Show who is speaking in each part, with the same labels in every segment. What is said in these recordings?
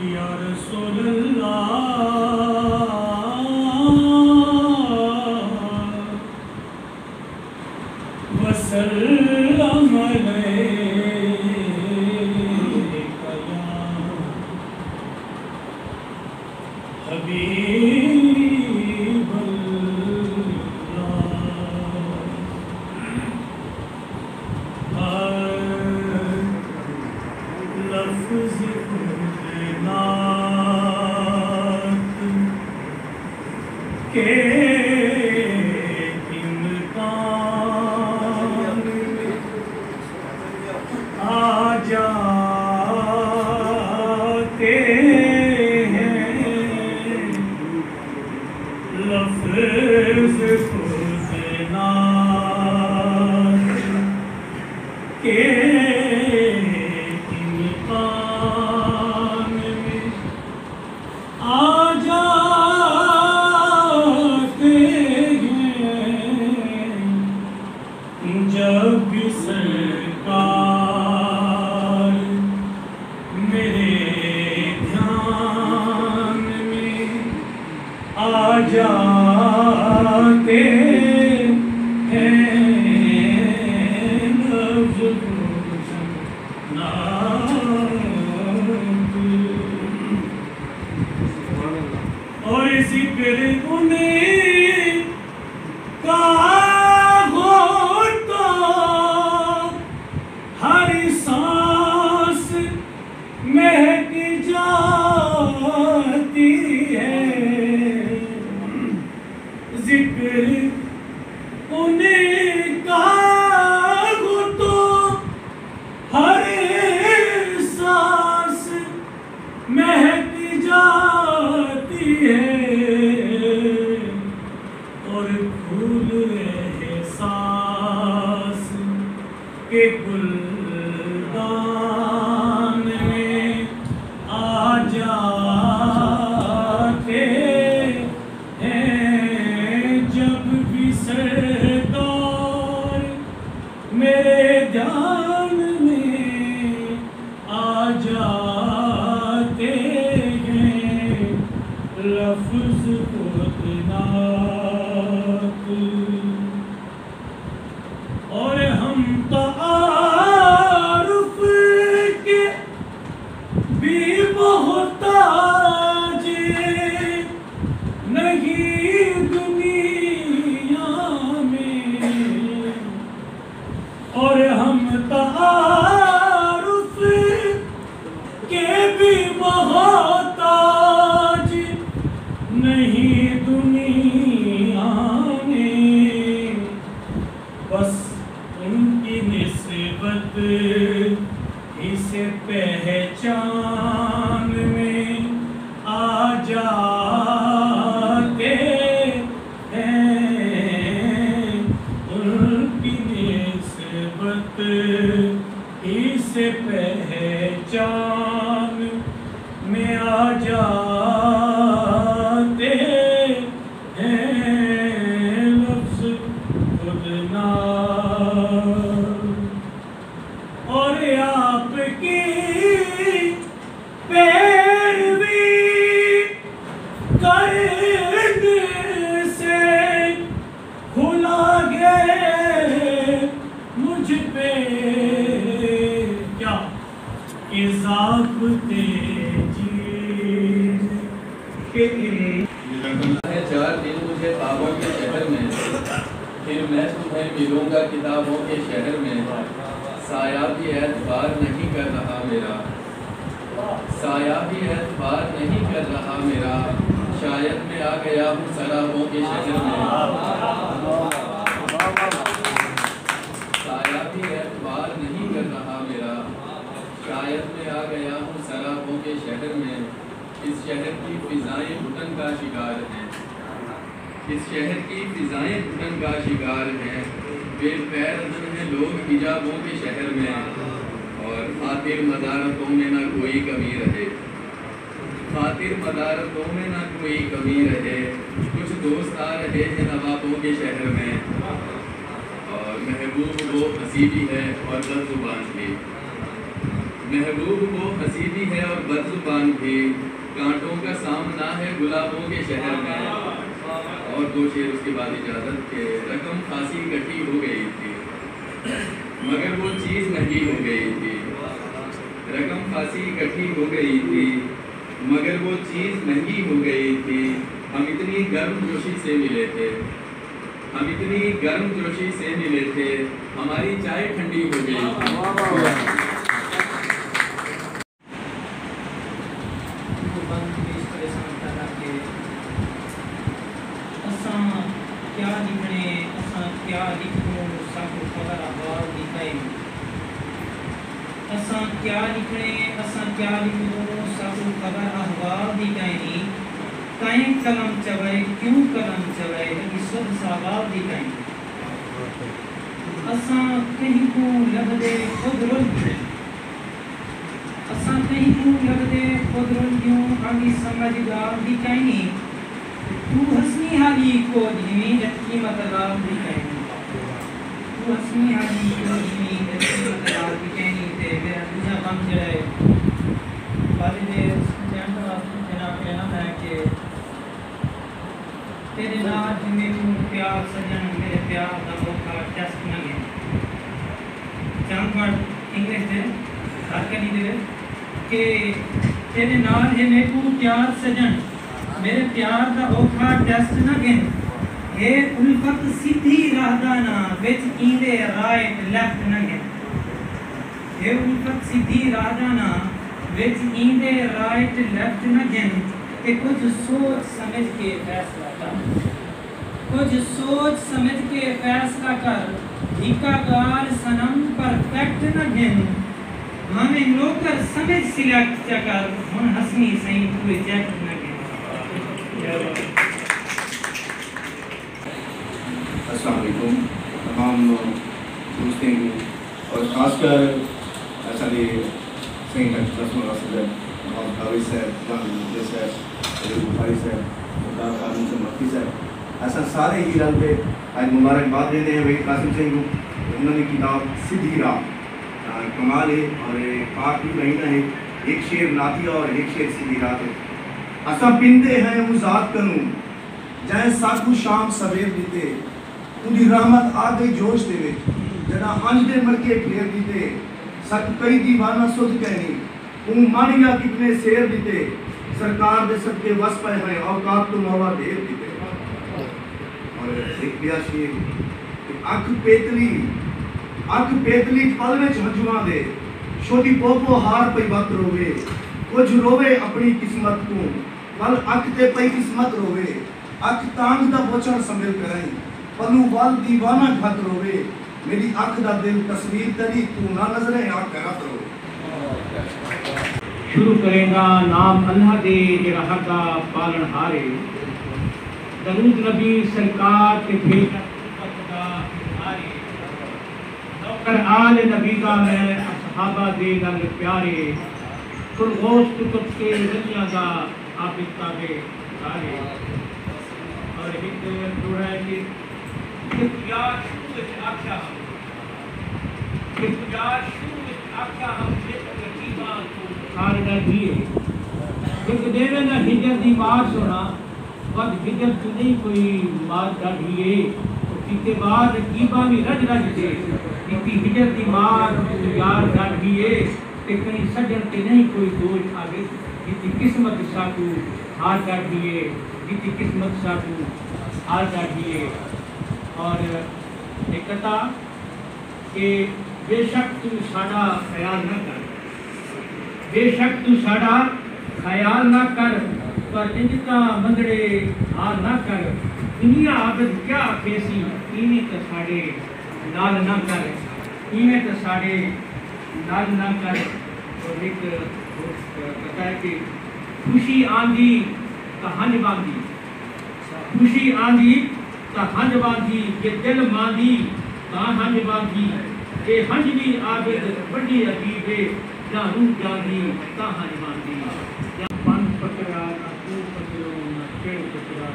Speaker 1: یا رسول اللہ وسلم علیک یا حبیب اللہ لفظ نعت کے امکان آ جاتے ہیں لفظ خود نعت کے جب سرکار میرے دھیان میں آ جاتے ہیں لفظ نعت اور ذکر انہیں کا ذکر انہیں کا ہو تو ہر سانس مہک جاتی ہے اور پھول احساس کے گلدان میں آ جاتے میرے دھیان میں آ جاتے ہیں لفظ خود نعت اور ہم تعارف کے بھی محتاج نہیں دنیا میں اور ہم تعارف کے بھی محتاج نہیں دنیا میں بس ان کی نسبت اسے پہچان میں آ جاتے اسے پہچان میں آ جاتے ہیں لفظ خود نعت اور آپ کی پیروی کرنے سے کھلا گئے مجھ پہ کیا ضابطے جی کے
Speaker 2: 4 دن مجھے خوابوں کے شہر میں پھر میں تمہیں ملوں گا کتابوں کے شہر میں سایہ بھی اعتبار نہیں کر رہا میرا سایہ بھی اعتبار نہیں کر رہا میرا شاید میں آ گیا ہوں سرابوں کے شہر میں سایہ بھی اعتبار نہیں کر رہا میرا شاید میں آ گیا ہوں سرابوں کے شہر میں اس شہر کی فضائیں گھٹن کا شکار ہیں اس شہر کی فضائیں گھٹن کا شکار ہیں بے پیر ہیں لوگ حجابوں کے شہر میں اور خاطر مدارتوں میں نہ کوئی کمی رہے خاطر مدارتوں میں نہ کوئی کمی رہے کچھ دوست آ رہے ہیں نوابوں کے شہر میں اور محبوب وہ ہنسی بھی ہے اور بد زبان بھی محبوب وہ ہنسی بھی ہے اور بدزبان بھی، کانٹوں کا سامنا ہے گلابوں کے شہر میں۔ اور دو شعر اس کے بعد اجازت کے، رقم خاصی اکٹھی ہو گئی تھی مگر وہ چیز مہنگی ہو گئی تھی، رقم خاصی اکٹھی ہو گئی تھی مگر وہ چیز مہنگی ہو گئی تھی۔ ہم اتنی گرم جوشی سے ملے تھے، ہم اتنی گرم جوشی سے ملے تھے، ہماری چائے ٹھنڈی ہو گئی تھی۔
Speaker 3: کلم چوئے کیوں کلم چوئے لگی سب ساغاب دی کہیں اساں کہیں کو لگ دے خود رول گئے، اساں کہیں کو لگ دے خود رول گیوں آگی سمجھ گاب دی کہیں تو حسنی حالی کو جنی قیمت لاب دی کہیں، تو حسنی حالی کو جنی قیمت لاب دی کہیں تے میرا دوجہ غم جڑے والد جناب کہنا ہے کہ تیرے نال میرے پیار سجن میرے پیار دا موقع ٹیسٹ نہ گیا چند ورڈ انگلش دے ہر کہیں دے کہ تیرے نال ہے میرے پیار سجن میرے پیار دا موقع ٹیسٹ نہ گیا ہے الفت سیدھی راہ دانا وچ ایندے رائٹ لیفٹ نہ گیا ہے الفت سیدھی راہ دانا وچ ایندے رائٹ لیفٹ نہ گیا کہ کچھ سوچ سمجھ کے فیصلہ کر، کچھ سوچ سمجھ کے فیصلہ کر، ٹھیکا گار سنم پرفیکٹ نہ گھن، ہمیں نوکر سمجھ سلیکٹ چکر، ہن حسنی سہیں پورے جیکٹ نہ گھن۔
Speaker 4: السلام علیکم تمام دوستیں کو اور خاص کر ایسا صحیح رسم الرسل محمد حافظ صاحب، جان مجھے صاحب، علی بخاری صاحب، مختار قانون سے مفتی صاحب، ایسا سارے ہی رنگ پہ آج مبارکباد دیتے ہیں وہی قاسم سنگھ کو۔ انہوں نے کتاب سیدھی راہ کمال ہے اور پاک بھی مہینہ ہے، ایک شعر نعتیہ اور ایک شعر سیدھی راہ ہے۔ اساں پندے ہیں وہ ذات کنوں جائیں ساکو شام سویر دیتے، انہی رحمت آ گئی جوش دے وچ جنا انج دے ملکے پھیر دیتے، سک کئی دیوانہ سدھ کہنی اون مانیا کتنے سیر دیتے، سرکار دے سب کے وس پہ ہیں اوقات تو مولا دیر دیتے۔ اور ایک بیا شیر اکھ پیتلی پل وچ ہنجواں دے شودی پوپو ہار پئی وقت روے، کچھ روے اپنی قسمت کو پل اکھ تے پئی قسمت روے، اکھ تانگ دا بوچھڑ سنبھل کرائیں پلو وال دیوانہ گھت روے، میری اکھ دا دل تصویر تری تو نہ نظریں آکھ کرات رو۔
Speaker 3: شروع کریں گا نام اللہ دے جڑا حق دا پالن ہارے، درود نبی سرکار کے بھیجا امت دا ہارے، نوکر آل نبی دا میں اصحابہ دے گل پیارے، کل غوث کتب کے ولیاں دا عابد تابع دارے۔ اور ایک جوڑا ہے کہ اختیار شروع وچ آکھیا ہم تقریباً سارے دیے ایک دیوے نہ ہجر دی بات سنا ود ہجر تو نہیں کوئی بات ڈاڑھیے کیتے بعد رقیبہ بھی رج دے کیتی ہجر دی بات یار ڈاڑھیے تے کہیں سجن تے نہیں کوئی دوش آگے کیتی قسمت ساکو ہار ڈاڑھیے کیتی قسمت ساکو ہار ڈاڑھیے۔ اور ایک کتا کہ بے شک تو ساڑا خیال نہ کر، بے شک تو ساڑا خیال نہ کر، پر انجتا مندڑے حال نہ کر، دنیا عابد کیا کیسی ایمیں تا ساڑے نال نہ کر، ایمیں تا ساڑے نال نہ کر۔ اور ایک کہتا ہے کہ خوشی آندھی تا ہنج باندھی، خوشی آندھی تا ہنج باندھی، یہ دل ماندھی تا ہنج باندھی، اے ہنج بھی عابد بڑی عجیب ہے، نہ روح جاندھی تا ہنج باندھی۔ یا پن پکڑا نہ تو پکڑو نہ چڑ پکڑا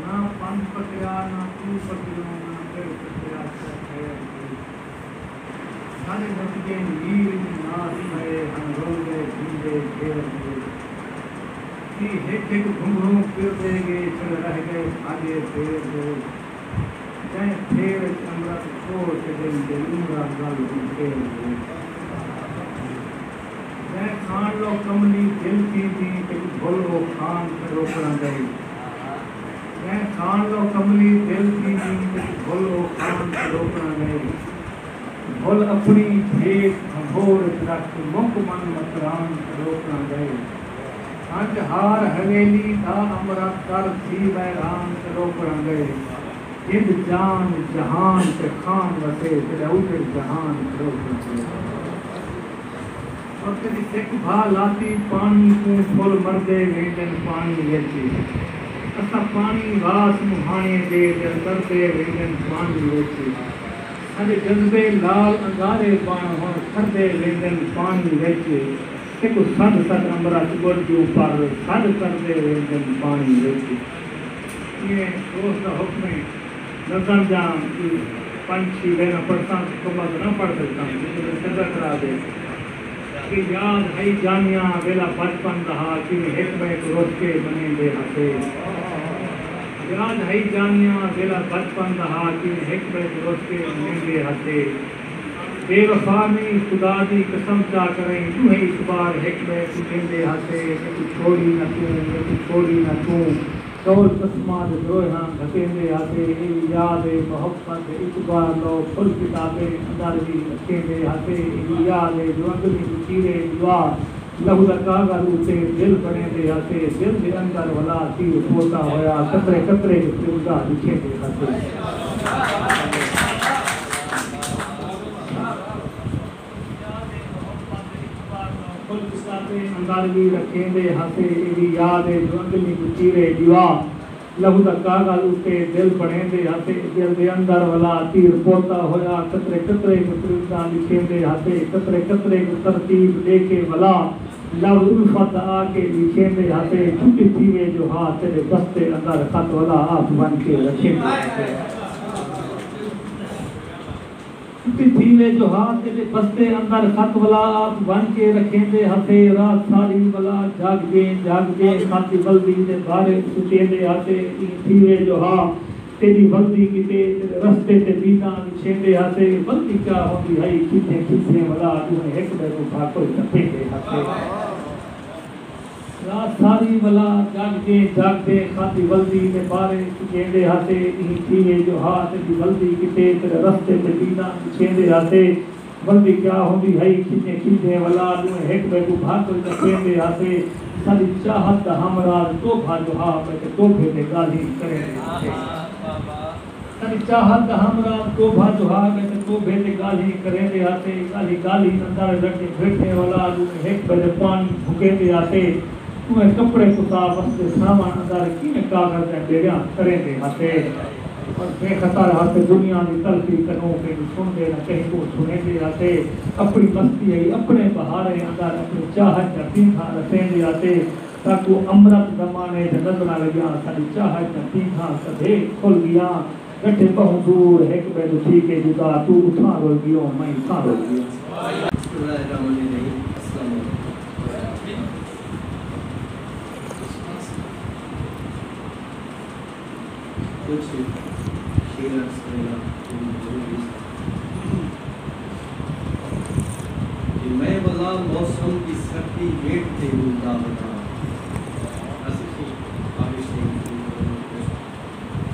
Speaker 3: نہ پن پکڑا نہ تو پکڑو نہ چڑ پکڑا سارے نتیجے نیل ناس ہے ہم رولے جھنڈے گھیر گئے کہ ایک ایک گھنگروں پھر دے گے چل رہ گئے آگے پھیر گئے جائیں پھیر امرت چھوڑ کے دل دلورا گل پھیر گئے جائیں کھان لو کملی دل کی دی کہ بھولو خان سے روکنا گئے جائیں کھان لو کملی دل کی دی کہ بھولو خان سے روکنا گئے بھول اپنی بھیک بھور درخت مک من مکران روکنا گئے انج ہار حویلی دا امرت کر تھی ویران روکنا گئے جد جان جہان سے خان وسے تلعود جہان روکنا گئے اور کدی سکھ بھا لاتی پانی کو پھول مردے ویندن پانی ویچے اسا پانی واس مہانے دے دل کردے ویندن پانی ویچے سارے جذبے لال انگارے پان ہون کردے ویندن پانی ویچے ایک سد سد امرا چگڑ کے اوپر سد کردے ویندن پانی ویچے یہ دوست کا حکم ہے نظر جام کی پنچھی لینا پڑتا کمت نہ پڑھ سکتا ہوں قدر کرا دے کہ یاد ہے جانیاں ویلا بچپن رہا کہ حکمت روز کے بنے دے ہتے یاد ہے جانیاں ویلا بچپن رہا کہ حکمت روز کے بنے دے ہتے بے وفا میں خدا دی قسم چا کریں تو ہے اس بار حکمت بنے ہتے کہ چھوڑی نہ چھوڑی نہ تو کول قسمات دروہاں دھکیندے ہتے یاد محبت اعتبار لو پھل کتابیں اندر بھی رکھیندے ہتے یاد جو اگلی چیرے دعا لہو دا کاغذ اتے دل بنے دے ہتے دل دے اندر ولا تیر پوتا ہویا قطرے قطرے پیوزا لکھیندے ہتے اندر بھی رکھیں دے ہاتھے ایڈی یاد ہے جو اندلی چیرے دیوا لہو دا کاغذ اتے دل بڑھیں دے ہاتھے دل دے اندر ولا تیر پوتا ہویا قطرے قطرے مطلوبہ لکھیں دے ہاتھے قطرے قطرے ترتیب لے کے ولا لو الفت آ کے لکھیں دے ہاتھے چھٹی تھیوے جو ہاتھ تیرے بستے اندر خط ولا آپ بن کے رکھیں دے ہاتھے تھیوے جو ہاتھ تیرے بستے اندر خط ولا آپ بن کے رکھیں دے ہاتھے رات ساری ولا جاگ گے خاتی بلدی دے بارے سچے دے ہاتھے تھیوے جو ہاتھ تیری بلدی کی تیرے رستے تے بیدان چھیں دے ہاتھے بلدی کیا ہوتی ہے کھیتے ولا تمہیں ایک بے رو بھاکو جپے دے ہاتھے رات ساری ولا جاگ دے خاتی بلدی دے بارے سچے دے ہاتھے تھیوے جو ہاتھ تیری بلدی کی تیرے رستے تے بیدان چھیں دے ہاتھے بلدی کیا ہوتی ہے کھیتے ولا تمہیں ایک بے رو بھاکو جپے دے ہاتھے ساری چاہت ہمراز تو بھاجو ہاں پہ تو بھیدے گالی کرے دے ہاتھے ساری چاہت ہمراز تو بھاجو ہاں پہ تو بھیدے گالی کرے دے ہاتھے گالی اندر رکھے بھیٹے والا تمہیں ایک بے پانی بھکے دے ہاتھے تمہیں کپڑے کتا وستے سامان اندر کینے کاغذ دے بیڑیاں کرے دے ہاتھے اور بے خطر ہاتھ دنیا دی تلفی کنوں کے سن دے نہ کہیں کو سنے دے ہاتھے اپنی مستی ہے اپنے بہارے اندر اپنی چاہت کا تینکھا رسیں دے ہاتھے تاکہ امرت زمانے سے نظرہ لگیا ساری چاہت کا تینکھا سدھے کھل گیا گٹھے بہت دور ایک بے دو ٹھیک ہے جدا تو اٹھا رول گیوں میں اٹھا رول گیوں
Speaker 2: بسم اللہ الرحمن الرحیم السلام علیکم کچھ شیئر کہ میں بلا موسم کی سردی ویٹ تے رولتا بتا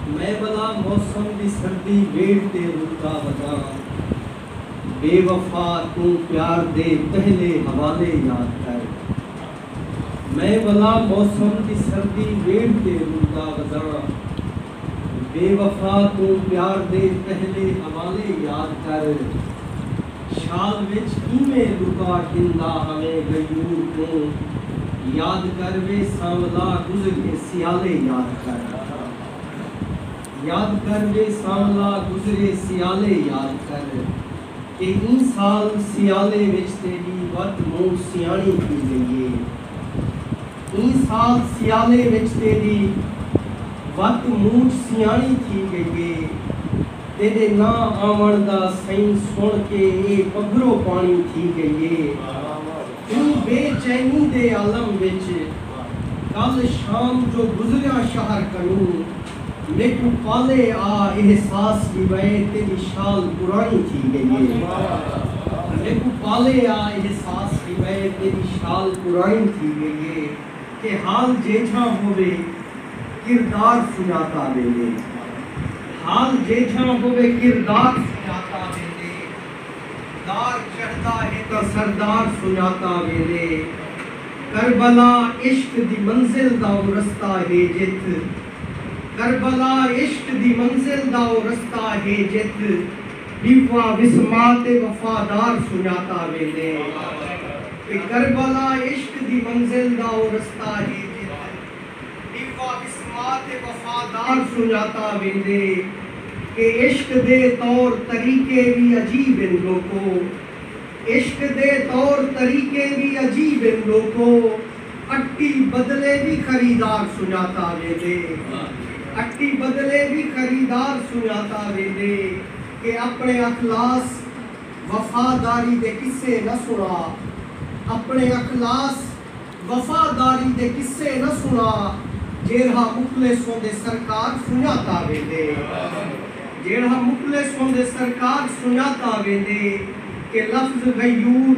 Speaker 2: میں بلا موسم کی سردی ویٹ تے رولتا بتا بے وفا تو پیار دے پہلے حوالے یاد کر میں بلا موسم کی سردی ویٹ تے رولتا بتا بے وفا تو پیار دے پہلے حوالے یاد کر شال وچ کیویں لکا ہندا ہمیں غیور کو یاد کر وے سانولا گزرے سیالے یاد کر یاد کر وے سانولا گزرے سیالے یاد کر کہ این سال سیالے وچ تیری وقت موڑ سیانی کی گئی این سال سیالے وچ تیری وقت موٹ سیانی تھی گئی
Speaker 5: تیرے نا آمن دا سائیں سن کے اے پگھرو پانی تھی گئی تو بے چینی دے عالم وچ کل شام جو گزریا شہر کنوں لیکن پالے آ احساس کی وے تیری شال پرانی تھی گئی لیکن پالے آ احساس کی وے تیری شال پرانی تھی گئی کہ حال جیجھا ہوئے کردار سناتا ویلے حال جیجھا ہوئے کردار سناتا ویلے دار چڑھتا ہے تو سردار سناتا ویلے کربلا عشق دی منزل دا رستہ ہے جت کربلا عشق دی منزل دا رستہ ہے جت بیوا وسمات وفادار سناتا ویلے کہ کربلا عشق دی منزل دا رستہ ہے جت بیوا وسمات وفادار سناتا ویلے کہ عشق دے طور طریقے بھی عجیب ان لوگوں عشق دے طور طریقے بھی عجیب ان لوگوں اٹی بدلے بھی خریدار سناتا ویلے اٹی بدلے بھی خریدار سناتا ویلے کہ اپنے اخلاص وفاداری دے قصے نہ سنا اپنے اخلاص وفاداری دے قصے نہ سنا جیڑا مخلصوں دے سرکار سناتا ویلے جیڑا مخلصوں دے سرکار سناتا ویلے کہ لفظ غیور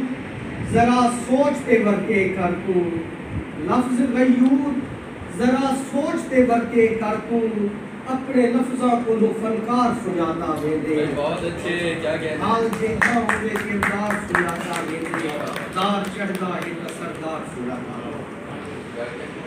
Speaker 5: ذرا سوچتے ورکے کر کو لفظ غیور ذرا سوچتے ورکے کر کو اپنے لفظوں کو جو فنکار سناتا ویندے
Speaker 2: بہت اچھے کیا کہتے ہیں
Speaker 5: حال جیتا ہوئے کردار سناتا ویندے دار چڑھتا ہے تو سردار سناتا